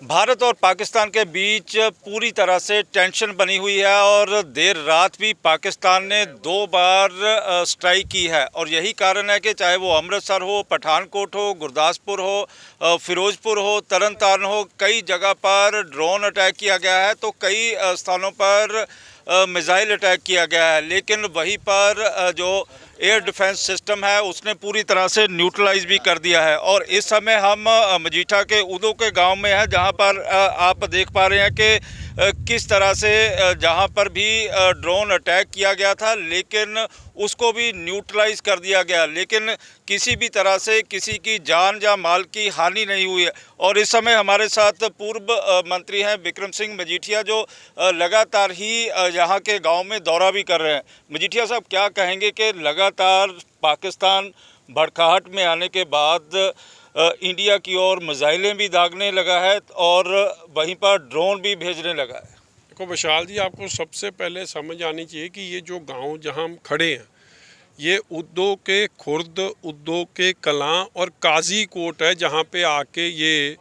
भारत और पाकिस्तान के बीच पूरी तरह से टेंशन बनी हुई है और देर रात भी पाकिस्तान ने 2 बार स्ट्राइक की है। और यही कारण है कि चाहे वो अमृतसर हो, पठानकोट हो, गुरदासपुर हो, फिरोजपुर हो, तरन तारण हो, कई जगह पर ड्रोन अटैक किया गया है तो कई स्थानों पर मिसाइल अटैक किया गया है। लेकिन वहीं पर जो एयर डिफेंस सिस्टम है उसने पूरी तरह से न्यूट्रलाइज भी कर दिया है। और इस समय हम मजीठा के उदो के गांव में हैं, जहां पर आप देख पा रहे हैं कि किस तरह से जहां पर भी ड्रोन अटैक किया गया था लेकिन उसको भी न्यूट्रलाइज कर दिया गया, लेकिन किसी भी तरह से किसी की जान या माल की हानि नहीं हुई है। और इस समय हमारे साथ पूर्व मंत्री हैं विक्रम सिंह मजीठिया, जो लगातार ही यहाँ के गांव में दौरा भी कर रहे हैं। मजीठिया साहब, क्या कहेंगे कि लगातार पाकिस्तान भड़काहट में आने के बाद इंडिया की ओर मिसाइलें भी दागने लगा है और वहीं पर ड्रोन भी भेजने लगा है? देखो विशाल जी, आपको सबसे पहले समझ आनी चाहिए कि ये जो गांव जहां हम खड़े हैं ये उद्दो के खुर्द, उद्दो के कलां और काजी कोट है, जहां पे आके ये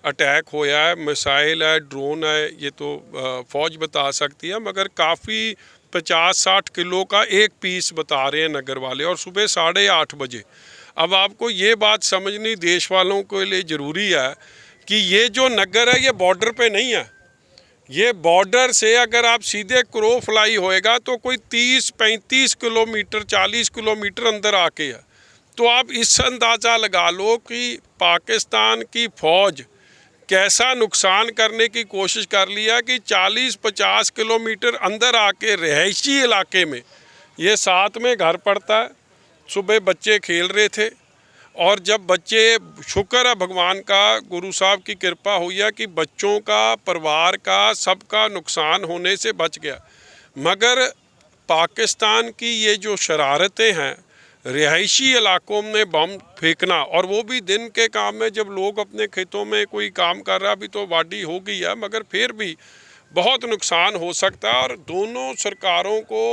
अटैक होया है। मिसाइल है, ड्रोन है, ये तो फौज बता सकती है, मगर काफ़ी 50-60 किलो का एक पीस बता रहे हैं नगर वाले, और सुबह 8:30 बजे। अब आपको ये बात समझनी देश वालों के लिए ज़रूरी है कि ये जो नगर है ये बॉर्डर पे नहीं है। ये बॉर्डर से अगर आप सीधे क्रो फ्लाई होएगा तो कोई 30-35 किलोमीटर, 40 किलोमीटर अंदर आके है। तो आप इस अंदाज़ा लगा लो कि पाकिस्तान की फ़ौज कैसा नुकसान करने की कोशिश कर लिया कि 40-50 किलोमीटर अंदर आके रिहायशी इलाके में, ये साथ में घर पड़ता है। सुबह बच्चे खेल रहे थे और जब बच्चे, शुक्र है भगवान का, गुरु साहब की कृपा हुई है कि बच्चों का, परिवार का, सबका नुकसान होने से बच गया। मगर पाकिस्तान की ये जो शरारतें हैं, रिहायशी इलाकों में बम फेंकना, और वो भी दिन के काम में जब लोग अपने खेतों में कोई काम कर रहा, अभी तो वाढी हो गई है मगर फिर भी बहुत नुकसान हो सकता है। और दोनों सरकारों को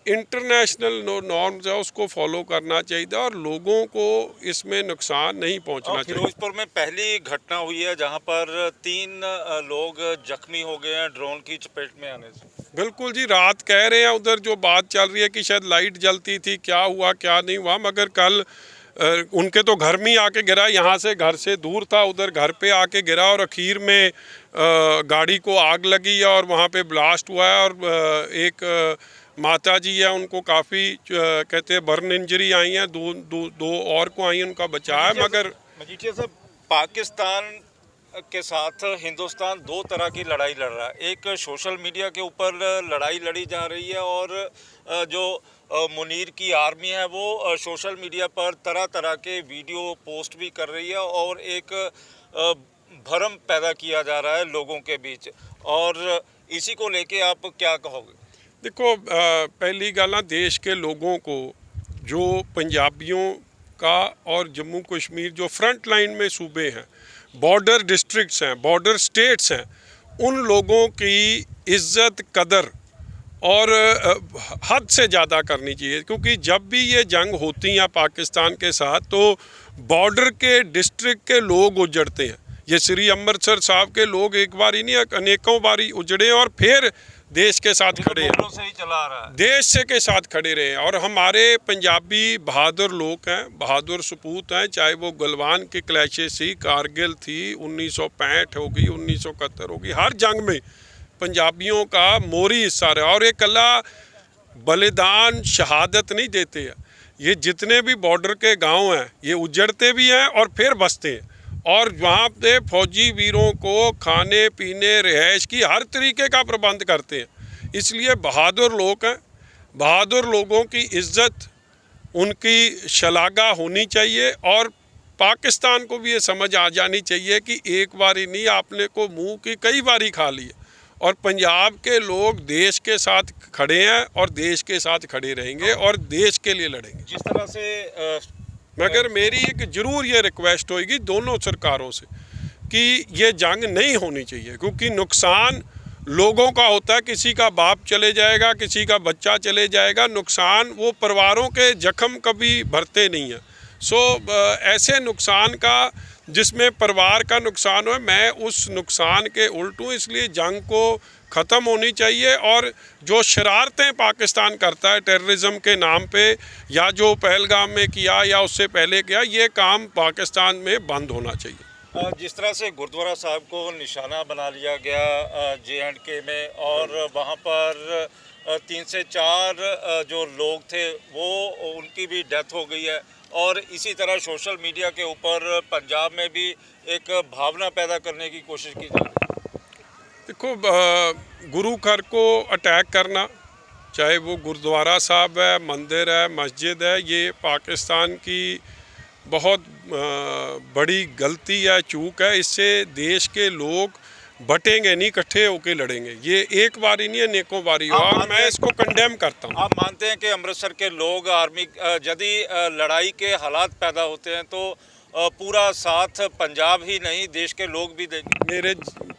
इंटरनेशनल नॉर्म्स है उसको फॉलो करना चाहिए और लोगों को इसमें नुकसान नहीं पहुंचना चाहिए। फिरोजपुर में पहली घटना हुई है जहां पर 3 लोग जख्मी हो गए हैं ड्रोन की चपेट में आने से। बिल्कुल जी, रात कह रहे हैं उधर जो बात चल रही है कि शायद लाइट जलती थी, क्या हुआ क्या नहीं हुआ, मगर कल उनके तो घर में आके गिरा, यहाँ से घर से दूर था, उधर घर पे आके गिरा और आखिर में गाड़ी को आग लगी और वहाँ पे ब्लास्ट हुआ है। और एक माता जी है, उनको काफ़ी कहते हैं बर्न इंजरी आई है, दो और को आई, उनका बचा है। मगर मजीठिया साहब, पाकिस्तान के साथ हिंदुस्तान 2 तरह की लड़ाई लड़ रहा है। एक सोशल मीडिया के ऊपर लड़ाई लड़ी जा रही है और जो मुनीर की आर्मी है वो सोशल मीडिया पर तरह तरह के वीडियो पोस्ट भी कर रही है और एक भ्रम पैदा किया जा रहा है लोगों के बीच। और इसी को लेके आप क्या कहोगे? देखो, पहली गल ना, देश के लोगों को, जो पंजाबियों का और जम्मू कश्मीर जो फ्रंट लाइन में सूबे हैं, बॉर्डर डिस्ट्रिक्ट्स हैं, बॉर्डर स्टेट्स हैं, उन लोगों की इज़्ज़त, कदर और हद से ज़्यादा करनी चाहिए। क्योंकि जब भी ये जंग होती है पाकिस्तान के साथ तो बॉर्डर के डिस्ट्रिक्ट के लोग उजड़ते हैं। ये श्री अमृतसर साहब के लोग एक बार ही नहीं, अनेकों बारी उजड़े और फिर देश के साथ खड़े हैं, देश से के साथ खड़े रहे। और हमारे पंजाबी बहादुर लोग हैं, बहादुर सपूत हैं, चाहे वो गलवान की क्लैशेस थी, कारगिल थी, 1965 होगी, 1971 होगी, हर जंग में पंजाबियों का मोरी हिस्सा रहा। और ये कला बलिदान, शहादत नहीं देते हैं, ये जितने भी बॉर्डर के गांव हैं ये उजड़ते भी हैं और फिर बसते हैं। और वहाँ पे फौजी वीरों को खाने पीने, रिहाइश की हर तरीके का प्रबंध करते हैं। इसलिए बहादुर लोग हैं, बहादुर लोगों की इज़्ज़त, उनकी शलाघा होनी चाहिए। और पाकिस्तान को भी ये समझ आ जानी चाहिए कि एक बारी नहीं, आपने को मुंह की कई बारी खा ली है। और पंजाब के लोग देश के साथ खड़े हैं और देश के साथ खड़े रहेंगे और देश के लिए लड़ेंगे। जिस तरह से मगर मेरी एक ज़रूर ये रिक्वेस्ट होगी दोनों सरकारों से कि ये जंग नहीं होनी चाहिए, क्योंकि नुकसान लोगों का होता है, किसी का बाप चले जाएगा, किसी का बच्चा चले जाएगा, नुकसान वो परिवारों के जख्म कभी भरते नहीं हैं। ऐसे नुकसान का जिसमें परिवार का नुकसान हो। मैं उस नुकसान के उल्ट हूँ, इसलिए जंग को ख़त्म होनी चाहिए और जो शरारतें पाकिस्तान करता है टेररिज्म के नाम पे, या जो पहलगाम में किया या उससे पहले किया, ये काम पाकिस्तान में बंद होना चाहिए। जिस तरह से गुरुद्वारा साहब को निशाना बना लिया गया J&K में, और वहाँ पर 3 से 4 जो लोग थे वो उनकी भी डेथ हो गई है, और इसी तरह सोशल मीडिया के ऊपर पंजाब में भी एक भावना पैदा करने की कोशिश की जा रही है। देखो, गुरु घर को अटैक करना, चाहे वो गुरुद्वारा साहब है, मंदिर है, मस्जिद है, ये पाकिस्तान की बहुत बड़ी गलती है, चूक है। इससे देश के लोग बटेंगे नहीं, इकट्ठे होकर लड़ेंगे। ये एक बारी नहीं है, नेकों बारी हो, और मैं इसको कंडेम करता हूँ। आप मानते हैं कि अमृतसर के लोग आर्मी, यदि लड़ाई के हालात पैदा होते हैं तो पूरा साथ पंजाब ही नहीं देश के लोग भी देंगे? मेरे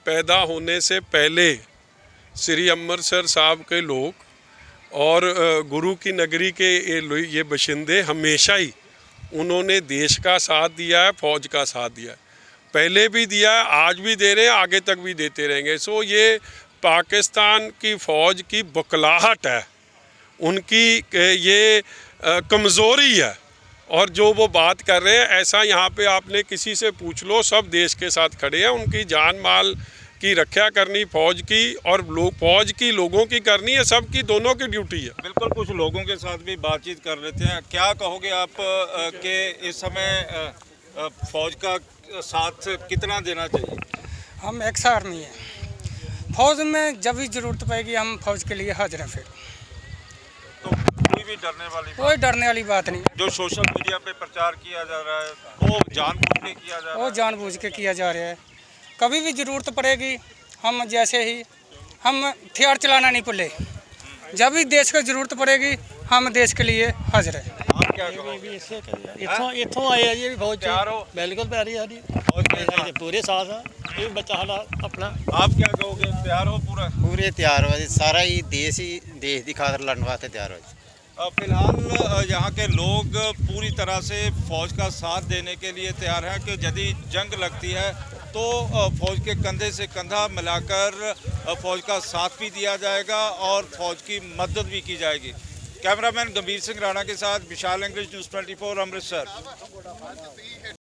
पैदा होने से पहले श्री अमृतसर साहब के लोग और गुरु की नगरी के ये बशिंदे हमेशा ही उन्होंने देश का साथ दिया है, फौज का साथ दिया है, पहले भी दिया है, आज भी दे रहे हैं, आगे तक भी देते रहेंगे। सो ये पाकिस्तान की फ़ौज की बकलाहट है, उनकी ये कमज़ोरी है, और जो वो बात कर रहे हैं, ऐसा यहाँ पे आपने किसी से पूछ लो, सब देश के साथ खड़े हैं। उनकी जान माल की रक्षा करनी फ़ौज की, और फ़ौज की लोगों की करनी है, सबकी, दोनों की ड्यूटी है। बिल्कुल, कुछ लोगों के साथ भी बातचीत कर लेते हैं। क्या कहोगे आप कि इस समय फौज का साथ कितना देना चाहिए? हम एक्स आर्मी हैं, फौज में जब भी ज़रूरत पड़ेगी हम फौज के लिए हाजिर हैं। फिर तो कोई भी कोई डरने वाली बात नहीं। जो सोशल मीडिया पे प्रचार किया जा रहा है वो जानबूझ के किया जा रहा है? वो जानबूझ के किया जा रहा है। कभी भी ज़रूरत पड़ेगी हम, जैसे ही हम हथियार चलाना नहीं भूले, जब भी देश को ज़रूरत पड़ेगी हम देश के लिए हाजिर हैं। आप क्या कहोगे? इत्थों आए जी फौज तैयार हो? बिल्कुल तैयारी सारी फौज के साथ? पूरे साथ है, ये बच्चा साਡਾ अपना। आप क्या कहोगे? तैयार हो पूरा? पूरे तैयार हो जी, सारा ही देश की खातर लड़ने वास्ते तैयार हो जी। फिलहाल यहाँ के लोग पूरी तरह से फौज का साथ देने के लिए तैयार हैं कि यदि जंग लगती है तो फौज के कंधे से कंधा मिलाकर फौज का साथ भी दिया जाएगा और फौज की मदद भी की जाएगी। कैमरामैन गंभीर सिंह राणा के साथ विशाल इंग्लिश न्यूज़ 24 अमृतसर।